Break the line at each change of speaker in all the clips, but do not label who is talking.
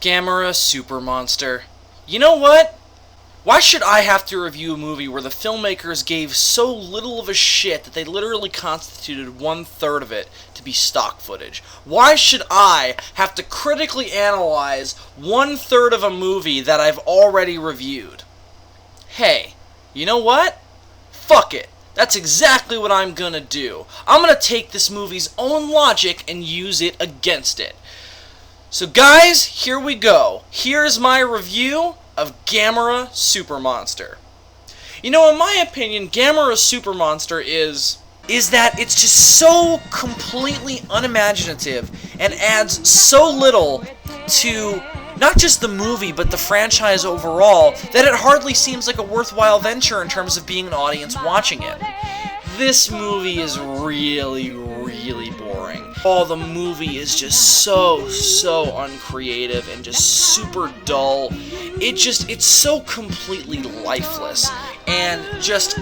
Gamera Super Monster. You know what? Why should I have to review a movie where the filmmakers gave so little of a shit that they literally constituted 1/3 of it to be stock footage? Why should I have to critically analyze 1/3 of a movie that I've already reviewed? Hey, you know what? Fuck it. That's exactly what I'm gonna do. I'm gonna take this movie's own logic and use it against it. So guys, here we go. Here's my review of Gamera Super Monster. You know, in my opinion, Gamera Super Monster is that it's just so completely unimaginative and adds so little to not just the movie, but the franchise overall, that it hardly seems like a worthwhile venture in terms of being an audience watching it. This movie is really, really boring. The movie is just so uncreative and just super dull. It's so completely lifeless, and it just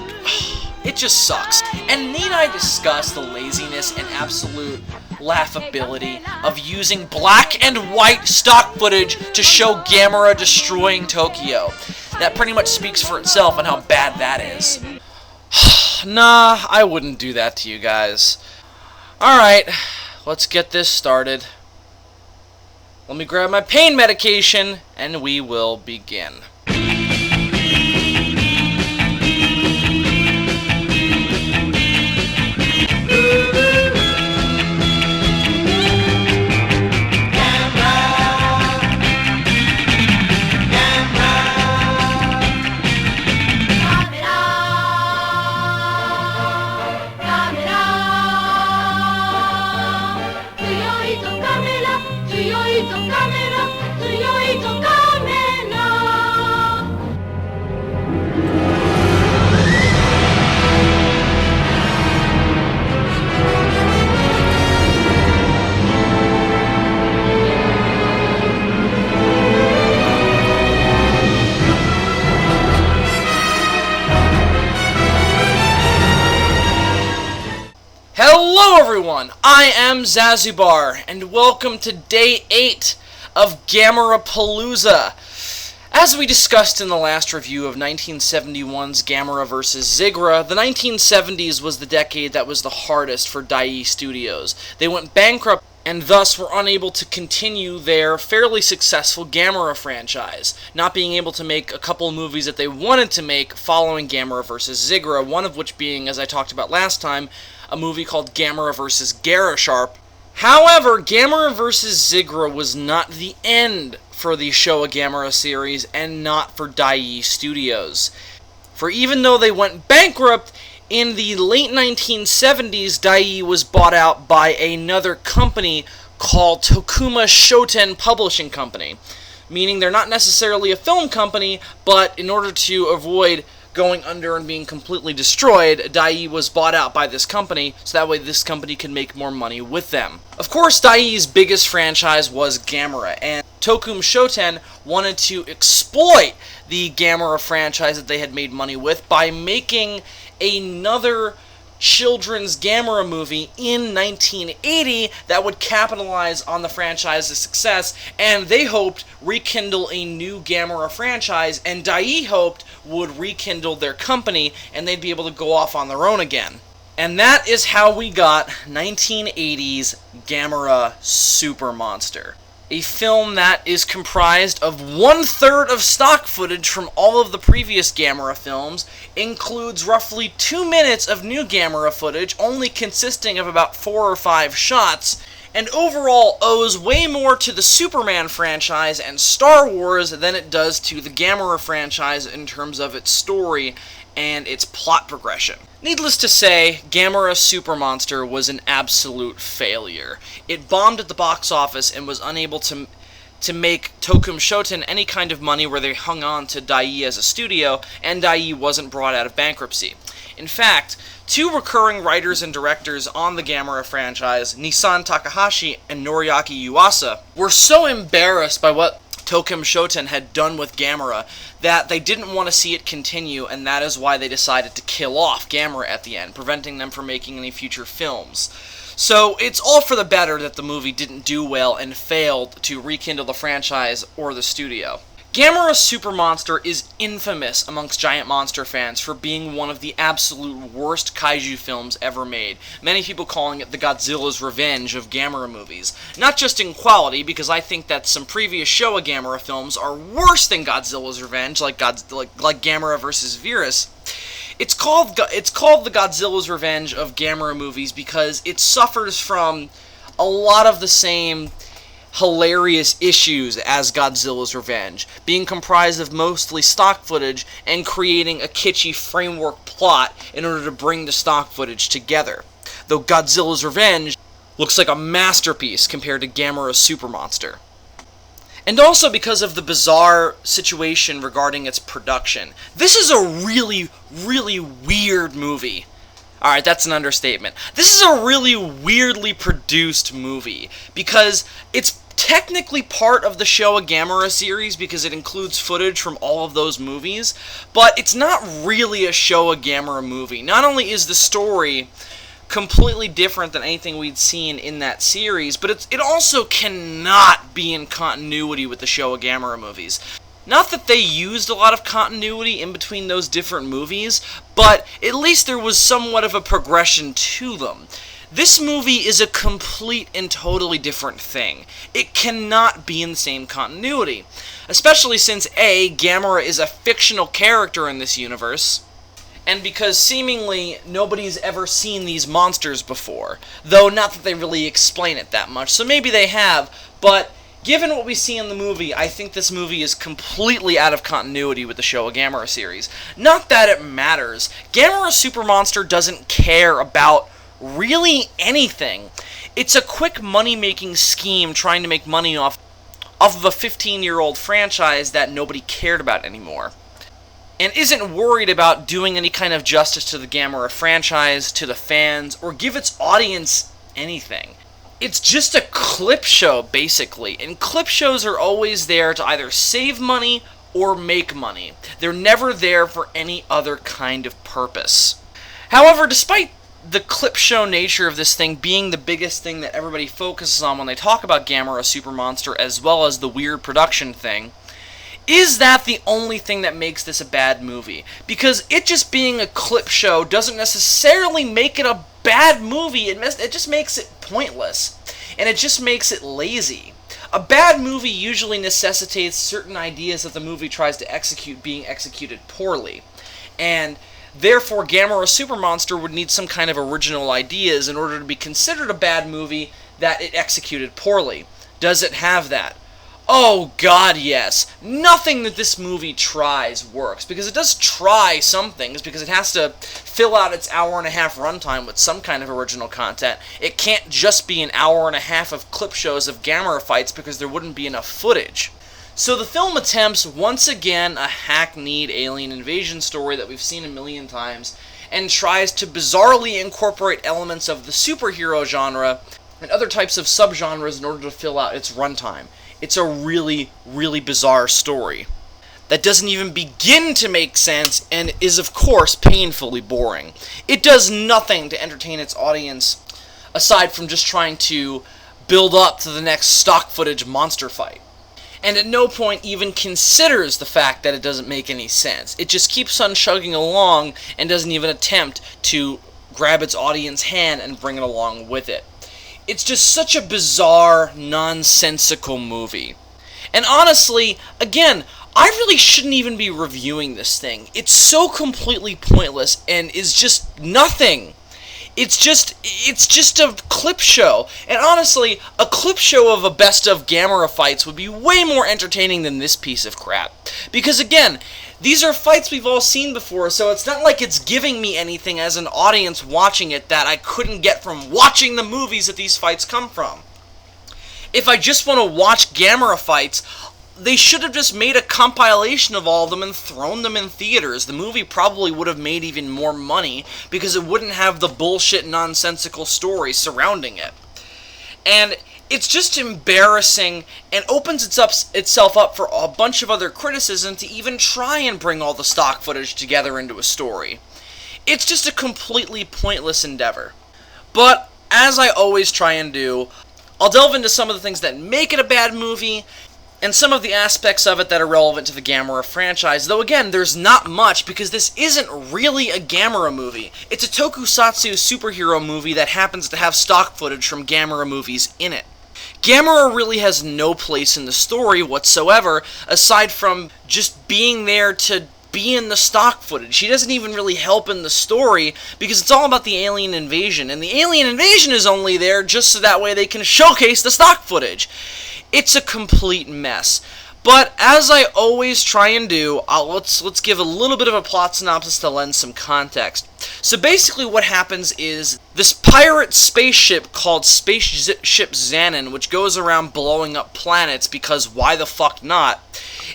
sucks. And need I discuss the laziness and absolute laughability of using black and white stock footage to show Gamera destroying Tokyo? That pretty much speaks for itself on how bad that is. Nah, I wouldn't do that to you guys. Alright, let's get this started. Let me grab my pain medication, and we will begin. Hello everyone, I am Zazubaar, and welcome to Day 8 of Gamera Palooza. As we discussed in the last review of 1971's Gamera vs. Zigra, the 1970s was the decade that was the hardest for Dai Studios. They went bankrupt and thus were unable to continue their fairly successful Gamera franchise, not being able to make a couple of movies that they wanted to make following Gamera vs. Zigra, one of which being, as I talked about last time, a movie called Gamera vs. Garasharp. However, Gamera vs. Zigra was not the end for the Showa Gamera series, and not for Dai Studios. For even though they went bankrupt, in the late 1970s, Dai was bought out by another company called Tokuma Shoten Publishing Company, meaning they're not necessarily a film company, but in order to avoid going under and being completely destroyed, Dai was bought out by this company, so that way this company can make more money with them. Of course, Dai's biggest franchise was Gamera, and Tokuma Shoten wanted to exploit the Gamera franchise that they had made money with by making another children's Gamera movie in 1980 that would capitalize on the franchise's success, and they hoped rekindle a new Gamera franchise, and Dai hoped would rekindle their company and they'd be able to go off on their own again. And that is how we got 1980's Gamera Super Monster. A film that is comprised of 1/3 of stock footage from all of the previous Gamera films, includes roughly 2 minutes of new Gamera footage, only consisting of about 4 or 5 shots, and overall owes way more to the Superman franchise and Star Wars than it does to the Gamera franchise in terms of its story and its plot progression. Needless to say, Gamera Super Monster was an absolute failure. It bombed at the box office and was unable to make Tokuma Shoten any kind of money where they hung on to Dai as a studio, and Dai wasn't brought out of bankruptcy. In fact, 2 recurring writers and directors on the Gamera franchise, Nissan Takahashi and Noriaki Yuasa, were so embarrassed by what Tokuma Shoten had done with Gamera that they didn't want to see it continue, and that is why they decided to kill off Gamera at the end, preventing them from making any future films. So it's all for the better that the movie didn't do well and failed to rekindle the franchise or the studio. Gamera Super Monster is infamous amongst giant monster fans for being one of the absolute worst kaiju films ever made, many people calling it the Godzilla's Revenge of Gamera movies. Not just in quality, because I think that some previous Showa Gamera films are worse than Godzilla's Revenge, like Gamera vs. Virus. It's called the Godzilla's Revenge of Gamera movies because it suffers from a lot of the same hilarious issues as Godzilla's Revenge, being comprised of mostly stock footage and creating a kitschy framework plot in order to bring the stock footage together. Though Godzilla's Revenge looks like a masterpiece compared to Gamera Super Monster. And also because of the bizarre situation regarding its production. This is a really, really weird movie. Alright, that's an understatement. This is a really weirdly produced movie, because it's technically part of the Showa Gamera series because it includes footage from all of those movies, but it's not really a Showa Gamera movie. Not only is the story completely different than anything we'd seen in that series, but it also cannot be in continuity with the Showa Gamera movies. Not that they used a lot of continuity in between those different movies, but at least there was somewhat of a progression to them. This movie is a complete and totally different thing. It cannot be in the same continuity. Especially since A, Gamera is a fictional character in this universe, and because seemingly nobody's ever seen these monsters before. Though not that they really explain it that much, so maybe they have, but given what we see in the movie, I think this movie is completely out of continuity with the Showa Gamera series. Not that it matters. Gamera Super Monster doesn't care about really anything. It's a quick money-making scheme trying to make money off of a 15-year-old franchise that nobody cared about anymore, and isn't worried about doing any kind of justice to the Gamera franchise, to the fans, or give its audience anything. It's just a clip show, basically, and clip shows are always there to either save money or make money. They're never there for any other kind of purpose. However, despite the clip show nature of this thing being the biggest thing that everybody focuses on when they talk about Gamera Super Monster, as well as the weird production thing, is that the only thing that makes this a bad movie? Because it just being a clip show doesn't necessarily make it a bad movie. It just makes it pointless, and it just makes it lazy. A bad movie usually necessitates certain ideas that the movie tries to execute being executed poorly, and therefore Gamera Super Monster would need some kind of original ideas in order to be considered a bad movie that it executed poorly. Does it have that? Oh god, yes. Nothing that this movie tries works, because it does try some things, because it has to fill out its hour-and-a-half runtime with some kind of original content. It can't just be an hour-and-a-half of clip shows of Gamera fights, because there wouldn't be enough footage. So the film attempts, once again, a hackneyed alien invasion story that we've seen a million times, and tries to bizarrely incorporate elements of the superhero genre and other types of subgenres in order to fill out its runtime. It's a really, really bizarre story that doesn't even begin to make sense and is, of course, painfully boring. It does nothing to entertain its audience aside from just trying to build up to the next stock footage monster fight. And at no point even considers the fact that it doesn't make any sense. It just keeps on chugging along and doesn't even attempt to grab its audience hand and bring it along with it. It's just such a bizarre, nonsensical movie. And honestly, again, I really shouldn't even be reviewing this thing. It's so completely pointless and is just nothing. It's just a clip show. And honestly, a clip show of a best of Gamera fights would be way more entertaining than this piece of crap. Because again, these are fights we've all seen before, so it's not like it's giving me anything as an audience watching it that I couldn't get from watching the movies that these fights come from. If I just want to watch Gamera fights, they should have just made a compilation of all of them and thrown them in theaters. The movie probably would have made even more money because it wouldn't have the bullshit nonsensical story surrounding it. And it's just embarrassing and opens itself up for a bunch of other criticism to even try and bring all the stock footage together into a story. It's just a completely pointless endeavor. But as I always try and do, I'll delve into some of the things that make it a bad movie, and some of the aspects of it that are relevant to the Gamera franchise, though again, there's not much, because this isn't really a Gamera movie. It's a tokusatsu superhero movie that happens to have stock footage from Gamera movies in it. Gamera really has no place in the story whatsoever, aside from just being there to be in the stock footage. She doesn't even really help in the story, because it's all about the alien invasion, and the alien invasion is only there just so that way they can showcase the stock footage. It's a complete mess. But as I always try and do, let's give a little bit of a plot synopsis to lend some context. So basically what happens is this pirate spaceship called Spaceship Xanon, which goes around blowing up planets because why the fuck not,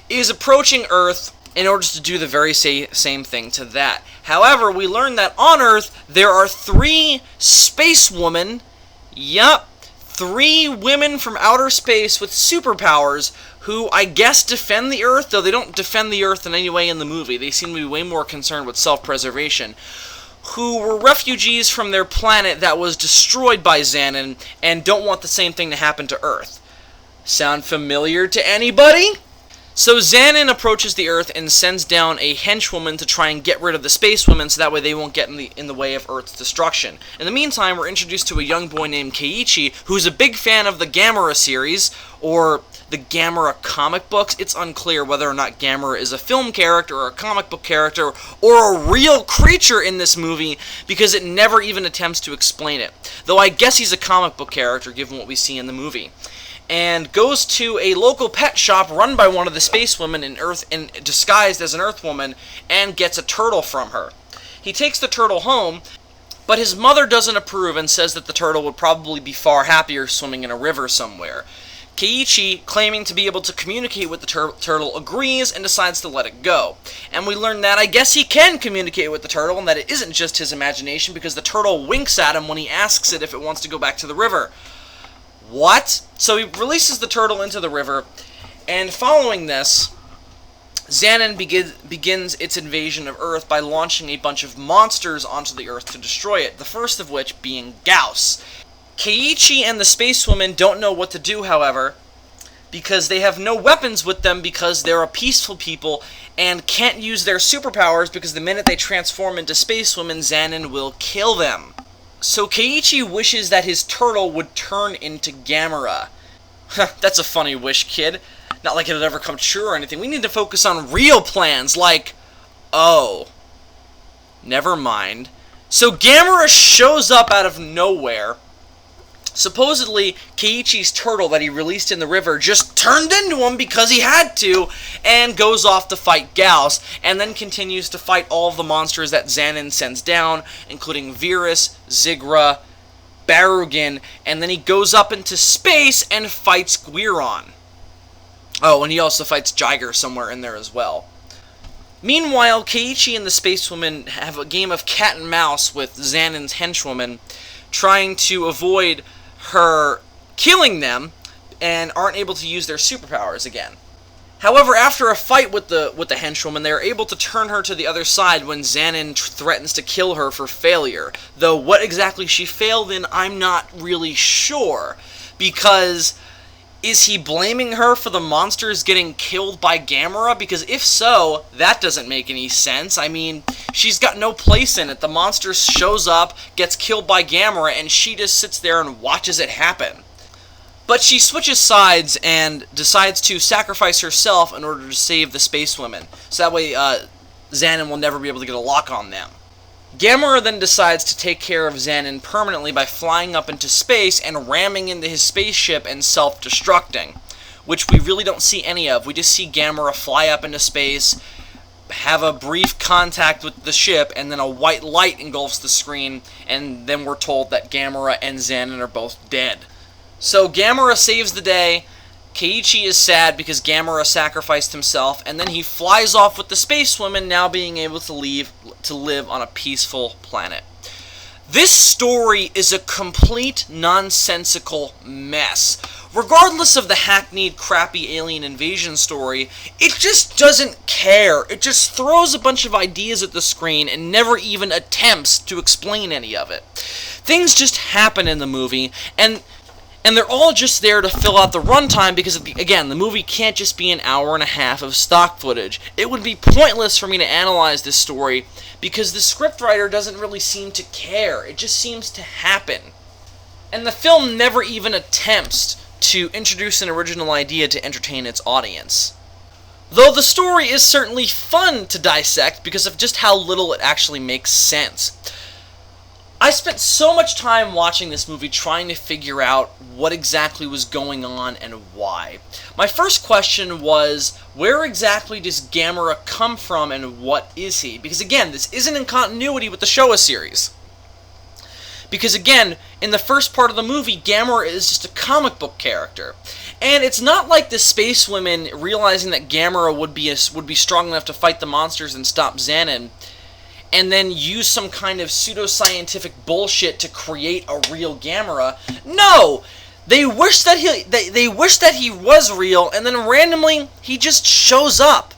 is approaching Earth in order to do the very same thing to that. However, we learn that on Earth there are 3 spacewomen, yup, 3 women from outer space with superpowers who I guess defend the Earth, though they don't defend the Earth in any way in the movie. They seem to be way more concerned with self-preservation, who were refugees from their planet that was destroyed by Xanon and don't want the same thing to happen to Earth. Sound familiar to anybody? So Xanon approaches the Earth and sends down a henchwoman to try and get rid of the spacewomen so that way they won't get in the way of Earth's destruction. In the meantime, we're introduced to a young boy named Keiichi, who's a big fan of the Gamera series, or the Gamera comic books. It's unclear whether or not Gamera is a film character or a comic book character or a real creature in this movie, because it never even attempts to explain it. Though I guess he's a comic book character given what we see in the movie. And goes to a local pet shop run by one of the spacewomen disguised as an Earthwoman, and gets a turtle from her. He takes the turtle home, but his mother doesn't approve and says that the turtle would probably be far happier swimming in a river somewhere. Keiichi, claiming to be able to communicate with the turtle, agrees and decides to let it go. And we learn that I guess he can communicate with the turtle, and that it isn't just his imagination, because the turtle winks at him when he asks it if it wants to go back to the river. What? So he releases the turtle into the river, and following this, Xanon begins its invasion of Earth by launching a bunch of monsters onto the Earth to destroy it, the first of which being Gauss. Keiichi and the spacewoman don't know what to do, however, because they have no weapons with them, because they're a peaceful people and can't use their superpowers, because the minute they transform into spacewomen, Xanon will kill them. So Keiichi wishes that his turtle would turn into Gamera. That's a funny wish, kid. Not like it would ever come true or anything. We need to focus on real plans, like... Oh. Never mind. So Gamera shows up out of nowhere. Supposedly, Keiichi's turtle that he released in the river just turned into him because he had to, and goes off to fight Gauss, and then continues to fight all of the monsters that Xanon sends down, including Virus, Zigra, Barugan, and then he goes up into space and fights Guiron. Oh, and he also fights Jiger somewhere in there as well. Meanwhile, Keiichi and the spacewoman have a game of cat and mouse with Xanon's henchwoman, trying to avoid her killing them, and aren't able to use their superpowers again. However, after a fight with the henchwoman, they are able to turn her to the other side when Xanon threatens to kill her for failure. Though what exactly she failed in, I'm not really sure, because is he blaming her for the monsters getting killed by Gamera? Because if so, that doesn't make any sense. I mean, she's got no place in it. The monster shows up, gets killed by Gamera, and she just sits there and watches it happen. But she switches sides and decides to sacrifice herself in order to save the spacewomen. So that way, Xanon will never be able to get a lock on them. Gamera then decides to take care of Xanon permanently by flying up into space and ramming into his spaceship and self-destructing, which we really don't see any of. We just see Gamera fly up into space, have a brief contact with the ship, and then a white light engulfs the screen, and then we're told that Gamera and Xanon are both dead. So Gamera saves the day. Keiichi is sad because Gamera sacrificed himself, and then he flies off with the spacewoman, now being able to live on a peaceful planet. This story is a complete nonsensical mess. Regardless of the hackneyed, crappy alien invasion story, it just doesn't care. It just throws a bunch of ideas at the screen and never even attempts to explain any of it. Things just happen in the movie, and they're all just there to fill out the runtime because, again, the movie can't just be an hour and a half of stock footage. It would be pointless for me to analyze this story because the scriptwriter doesn't really seem to care. It just seems to happen. And the film never even attempts to introduce an original idea to entertain its audience. Though the story is certainly fun to dissect because of just how little it actually makes sense. I spent so much time watching this movie trying to figure out what exactly was going on and why. My first question was, where exactly does Gamera come from and what is he? Because again, this isn't in continuity with the Showa series. Because again, in the first part of the movie, Gamera is just a comic book character. And it's not like the space women realizing that Gamera would be strong enough to fight the monsters and stop Xanin, and then use some kind of pseudoscientific bullshit to create a real Gamera. No! They wish that he was real, and then randomly he just shows up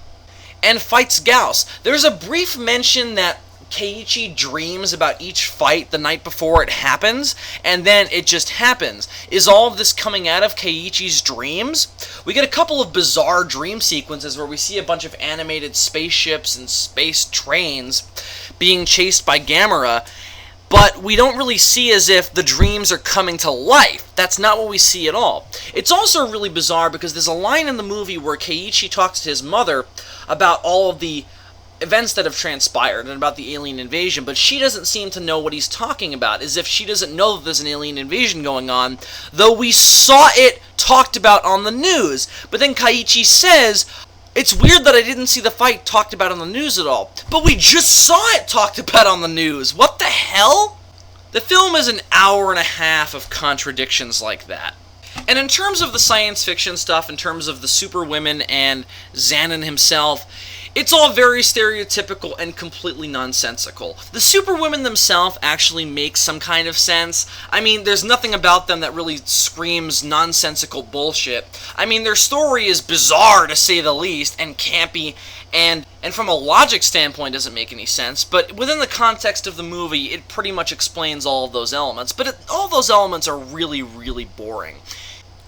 and fights Gauss. There's a brief mention that Keiichi dreams about each fight the night before it happens, and then it just happens. Is all of this coming out of Keiichi's dreams? We get a couple of bizarre dream sequences where we see a bunch of animated spaceships and space trains being chased by Gamera, but we don't really see as if the dreams are coming to life. That's not what we see at all. It's also really bizarre because there's a line in the movie where Keiichi talks to his mother about all of the events that have transpired and about the alien invasion, but she doesn't seem to know what he's talking about, as if she doesn't know that there's an alien invasion going on, though we saw it talked about on the news. But then Keiichi says, it's weird that I didn't see the fight talked about on the news at all. But we just saw it talked about on the news! What the hell? The film is an hour and a half of contradictions like that. And in terms of the science fiction stuff, in terms of the superwomen and Xanin himself, it's all very stereotypical and completely nonsensical. The superwomen themselves actually make some kind of sense. I mean, there's nothing about them that really screams nonsensical bullshit. I mean, their story is bizarre, to say the least, and campy, and from a logic standpoint doesn't make any sense, but within the context of the movie, it pretty much explains all of those elements. But all those elements are really, really boring.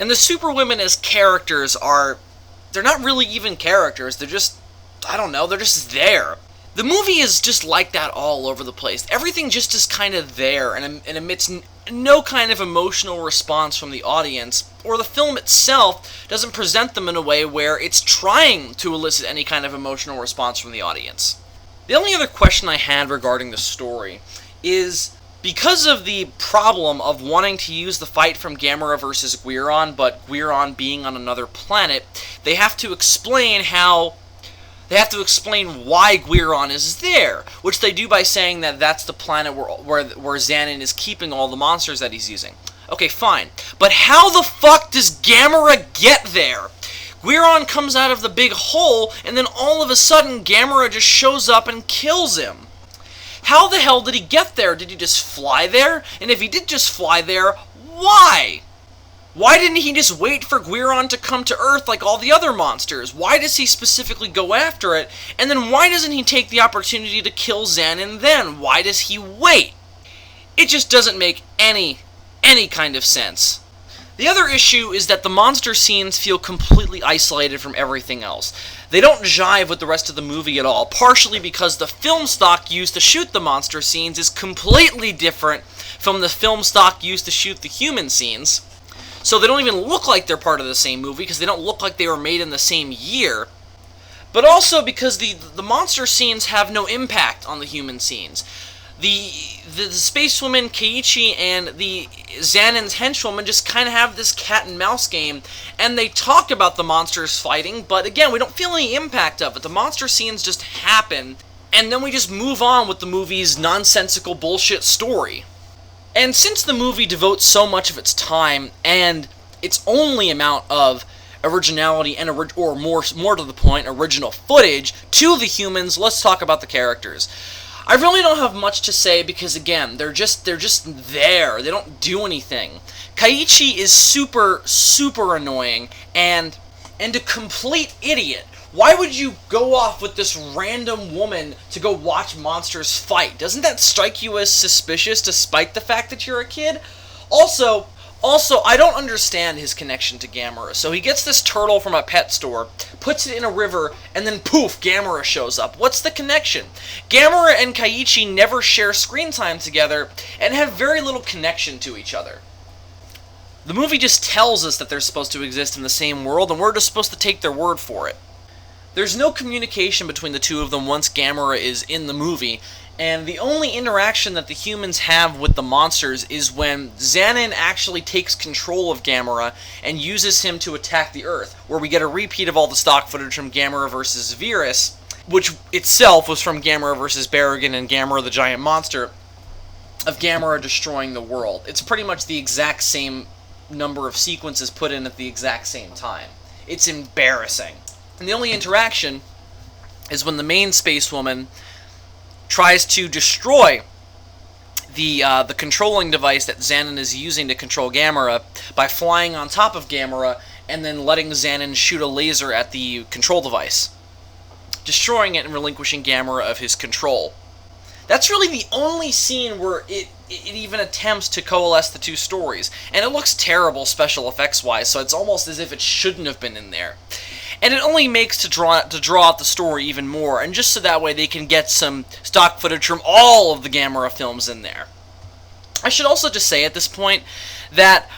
And the superwomen as characters they're not really even characters, they're just, I don't know, they're just there. The movie is just like that all over the place. Everything just is kind of there and emits no kind of emotional response from the audience, or the film itself doesn't present them in a way where it's trying to elicit any kind of emotional response from the audience. The only other question I had regarding the story is, because of the problem of wanting to use the fight from Gamera versus Guiron, but Guiron being on another planet, they have to explain why Guiron is there, which they do by saying that that's the planet where Xanin is keeping all the monsters that he's using. Okay, fine. But how the fuck does Gamera get there? Guiron comes out of the big hole, and then all of a sudden Gamera just shows up and kills him. How the hell did he get there? Did he just fly there? And if he did just fly there, why? Why didn't he just wait for Guiron to come to Earth like all the other monsters? Why does he specifically go after it? And then why doesn't he take the opportunity to kill Xanin then? Why does he wait? It just doesn't make any kind of sense. The other issue is that the monster scenes feel completely isolated from everything else. They don't jive with the rest of the movie at all, partially because the film stock used to shoot the monster scenes is completely different from the film stock used to shoot the human scenes. So they don't even look like they're part of the same movie, because they don't look like they were made in the same year. But also because the monster scenes have no impact on the human scenes. The spacewoman Keiichi and the Xanin's henchwoman just kind of have this cat and mouse game, and they talk about the monsters fighting, but again, we don't feel any impact of it. The monster scenes just happen, and then we just move on with the movie's nonsensical bullshit story. And since the movie devotes so much of its time and its only amount of originality and or more to the point, original footage to the humans, let's talk about the characters. I really don't have much to say because, again, they're just there. They don't do anything. Keiichi is super annoying and a complete idiot. Why would you go off with this random woman to go watch monsters fight? Doesn't that strike you as suspicious despite the fact that you're a kid? Also, I don't understand his connection to Gamera. So he gets this turtle from a pet store, puts it in a river, and then poof, Gamera shows up. What's the connection? Gamera and Kaiichi never share screen time together and have very little connection to each other. The movie just tells us that they're supposed to exist in the same world, and we're just supposed to take their word for it. There's no communication between the two of them once Gamera is in the movie, and the only interaction that the humans have with the monsters is when Xanon actually takes control of Gamera and uses him to attack the Earth, where we get a repeat of all the stock footage from Gamera vs. Virus, which itself was from Gamera vs. Barrigan and Gamera the Giant Monster, of Gamera destroying the world. It's pretty much the exact same number of sequences put in at the exact same time. It's embarrassing. And the only interaction is when the main space woman tries to destroy the controlling device that Xanon is using to control Gamera by flying on top of Gamera and then letting Xanon shoot a laser at the control device, destroying it and relinquishing Gamera of his control. That's really the only scene where it even attempts to coalesce the two stories, and it looks terrible special effects-wise, so it's almost as if it shouldn't have been in there. And it only makes to draw out the story even more, and just so that way they can get some stock footage from all of the Gamera films in there. I should also just say at this point that,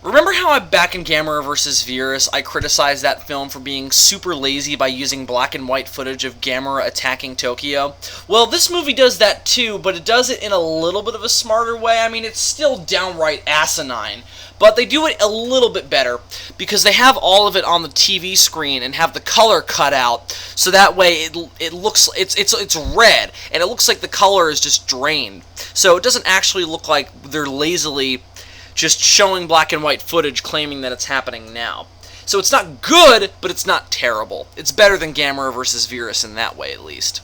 remember how back in Gamera vs. Virus I criticized that film for being super lazy by using black and white footage of Gamera attacking Tokyo? Well, this movie does that too, but it does it in a little bit of a smarter way. I mean, it's still downright asinine, but they do it a little bit better because they have all of it on the TV screen and have the color cut out, so that way it looks it's red and it looks like the color is just drained. So it doesn't actually look like they're lazily just showing black and white footage claiming that it's happening now. So it's not good, but it's not terrible. It's better than Gamera vs. Virus in that way, at least.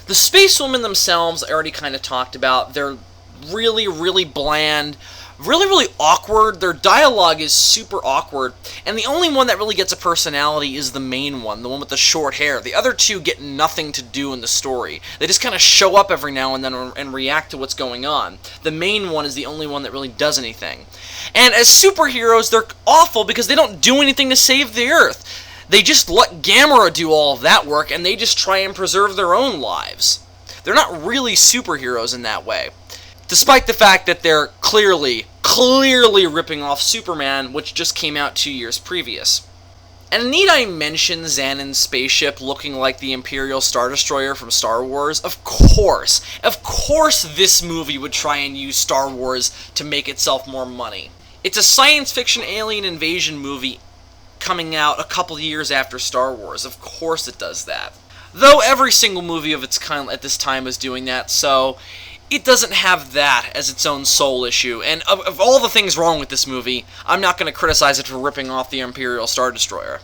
The space women themselves, I already kind of talked about. They're really, really bland, really awkward. Their dialogue is super awkward, and the only one that really gets a personality is the main one, the one with the short hair. The other two get nothing to do in the story. They just kind of show up every now and then and react to what's going on. The main one is the only one that really does anything. And as superheroes, they're awful because they don't do anything to save the Earth. They just let Gamera do all of that work, and they just try and preserve their own lives. They're not really superheroes in that way, despite the fact that they're clearly ripping off Superman, which just came out 2 years previous. And need I mention Xanon's spaceship looking like the Imperial Star Destroyer from Star Wars? Of course! Of course this movie would try and use Star Wars to make itself more money. It's a science fiction alien invasion movie coming out a couple years after Star Wars. Of course it does that. Though every single movie of its kind at this time is doing that, so it doesn't have that as its own sole issue. And of all the things wrong with this movie, I'm not going to criticize it for ripping off the Imperial Star Destroyer.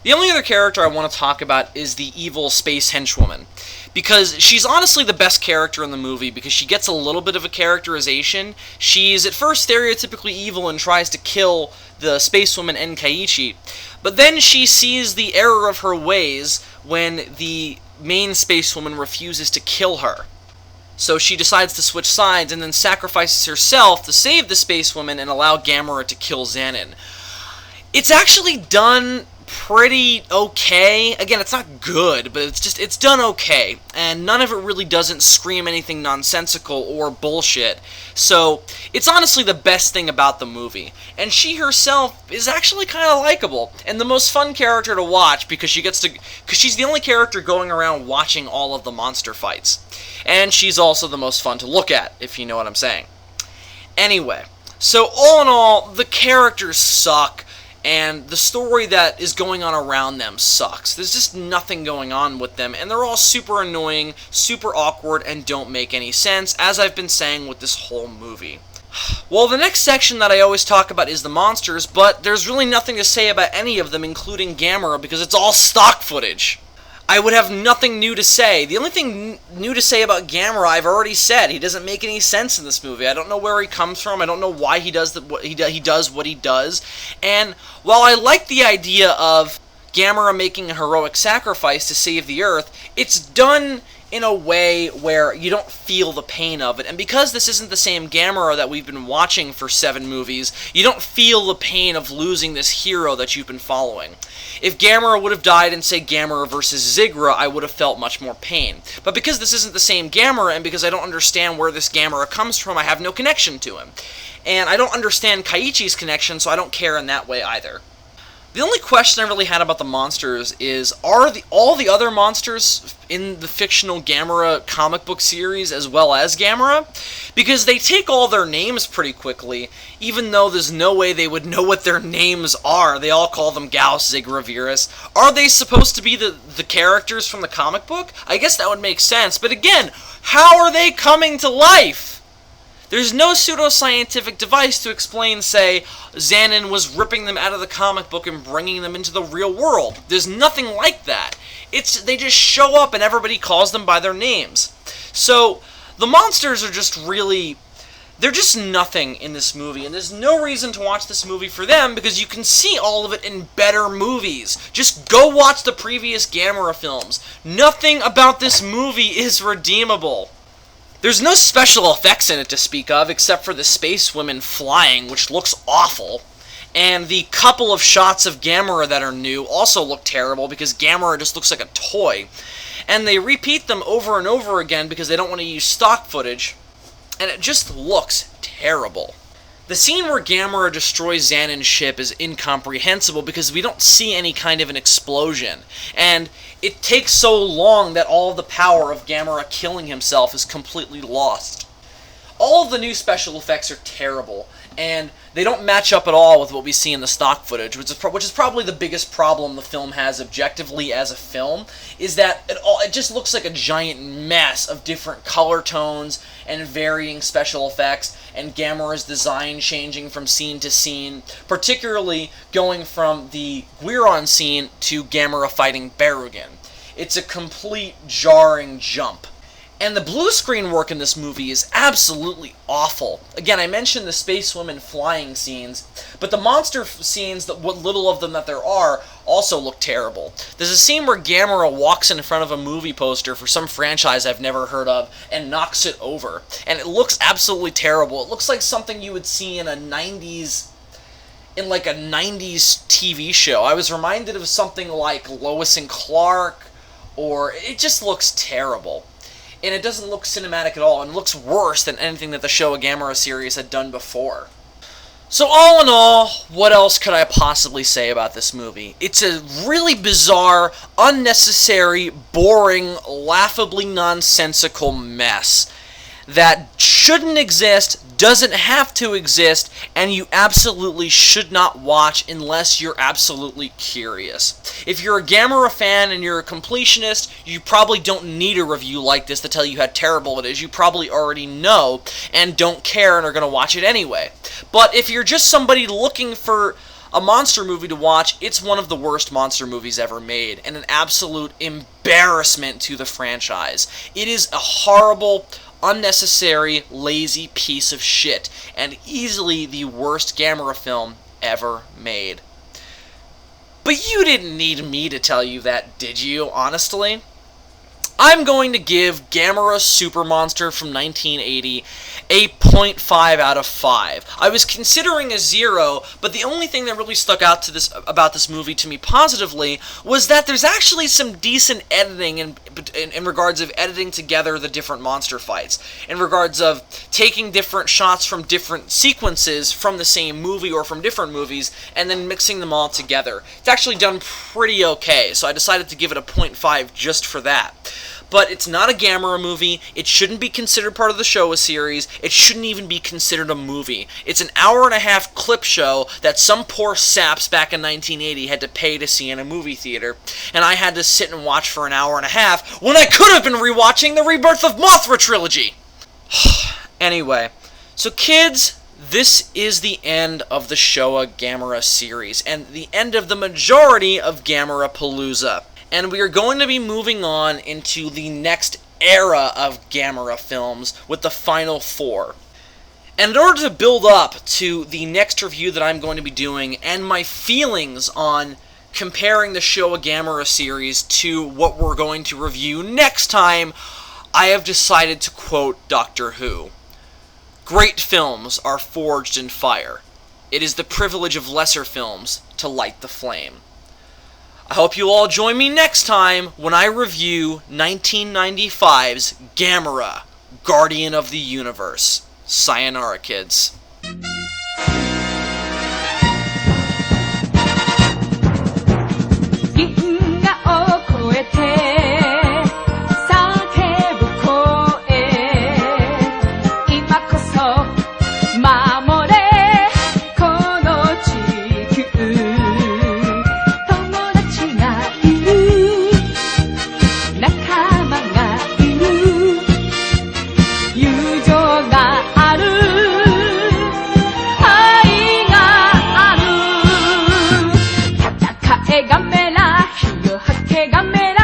The only other character I want to talk about is the evil space henchwoman, because she's honestly the best character in the movie because she gets a little bit of a characterization. She's at first stereotypically evil and tries to kill the spacewoman and Kaiichi, but then she sees the error of her ways when the main spacewoman refuses to kill her. So she decides to switch sides and then sacrifices herself to save the spacewoman and allow Gamera to kill Xanon. It's actually done pretty okay. Again, it's not good, but it's done okay. And none of it really doesn't scream anything nonsensical or bullshit. So it's honestly the best thing about the movie. And she herself is actually kind of likable and the most fun character to watch because she's the only character going around watching all of the monster fights. And she's also the most fun to look at, if you know what I'm saying. Anyway, so all in all, the characters suck, and the story that is going on around them sucks. There's just nothing going on with them, and they're all super annoying, super awkward, and don't make any sense, as I've been saying with this whole movie. Well, the next section that I always talk about is the monsters, but there's really nothing to say about any of them, including Gamera, because it's all stock footage. I would have nothing new to say. The only thing new to say about Gamera I've already said. He doesn't make any sense in this movie. I don't know where he comes from. I don't know why he does what he does. And while I like the idea of Gamera making a heroic sacrifice to save the Earth, it's done in a way where you don't feel the pain of it. And because this isn't the same Gamera that we've been watching for 7 movies, you don't feel the pain of losing this hero that you've been following. If Gamera would have died in, say, Gamera vs. Zigra, I would have felt much more pain. But because this isn't the same Gamera, and because I don't understand where this Gamera comes from, I have no connection to him. And I don't understand Kaiichi's connection, so I don't care in that way either. The only question I really had about the monsters is, are all the other monsters in the fictional Gamera comic book series as well as Gamera? Because they take all their names pretty quickly, even though there's no way they would know what their names are. They all call them Gauss, Zigra, Virus. Are they supposed to be the characters from the comic book? I guess that would make sense, but again, how are they coming to life? There's no pseudoscientific device to explain, say, Xanon was ripping them out of the comic book and bringing them into the real world. There's nothing like that. They just show up and everybody calls them by their names. So, the monsters are just really... they're just nothing in this movie, and there's no reason to watch this movie for them because you can see all of it in better movies. Just go watch the previous Gamera films. Nothing about this movie is redeemable. There's no special effects in it to speak of, except for the space women flying, which looks awful. And the couple of shots of Gamera that are new also look terrible, because Gamera just looks like a toy. And they repeat them over and over again because they don't want to use stock footage, and it just looks terrible. The scene where Gamera destroys Xanon's ship is incomprehensible because we don't see any kind of an explosion. And it takes so long that all of the power of Gamera killing himself is completely lost. All of the new special effects are terrible, and they don't match up at all with what we see in the stock footage, which is probably the biggest problem the film has objectively as a film, is that it just looks like a giant mess of different color tones and varying special effects, and Gamera's design changing from scene to scene, particularly going from the Guiron scene to Gamera fighting Barugan. It's a complete jarring jump. And the blue screen work in this movie is absolutely awful. Again, I mentioned the space women flying scenes, but the monster scenes, what little of them that there are, also look terrible. There's a scene where Gamera walks in front of a movie poster for some franchise I've never heard of and knocks it over. And it looks absolutely terrible. It looks like something you would see in a 90s TV show. I was reminded of something like Lois and Clark, or it just looks terrible. And it doesn't look cinematic at all, and it looks worse than anything that the Showa Gamera series had done before. So all in all, what else could I possibly say about this movie? It's a really bizarre, unnecessary, boring, laughably nonsensical mess that shouldn't exist, doesn't have to exist, and you absolutely should not watch unless you're absolutely curious. If you're a Gamera fan and you're a completionist, you probably don't need a review like this to tell you how terrible it is. You probably already know and don't care and are going to watch it anyway. But if you're just somebody looking for a monster movie to watch, it's one of the worst monster movies ever made, and an absolute embarrassment to the franchise. It is a horrible, unnecessary, lazy piece of shit, and easily the worst Gamera film ever made. But you didn't need me to tell you that, did you, honestly? I'm going to give Gamera Super Monster from 1980 a 0.5 out of 5. I was considering a 0, but the only thing that really stuck out about this movie to me positively was that there's actually some decent editing in regards of editing together the different monster fights, in regards of taking different shots from different sequences from the same movie or from different movies, and then mixing them all together. It's actually done pretty okay, so I decided to give it a 0.5 just for that. But it's not a Gamera movie, it shouldn't be considered part of the Showa series, it shouldn't even be considered a movie. It's an hour-and-a-half clip show that some poor saps back in 1980 had to pay to see in a movie theater, and I had to sit and watch for an hour and a half when I could have been rewatching the Rebirth of Mothra trilogy! Anyway, so kids, this is the end of the Showa Gamera series, and the end of the majority of Gamera Palooza. And we are going to be moving on into the next era of Gamera films with the final 4. And in order to build up to the next review that I'm going to be doing and my feelings on comparing the Showa Gamera series to what we're going to review next time, I have decided to quote Doctor Who. Great films are forged in fire. It is the privilege of lesser films to light the flame. I hope you'll all join me next time when I review 1995's Gamera, Guardian of the Universe. Sayonara, kids. ガメラ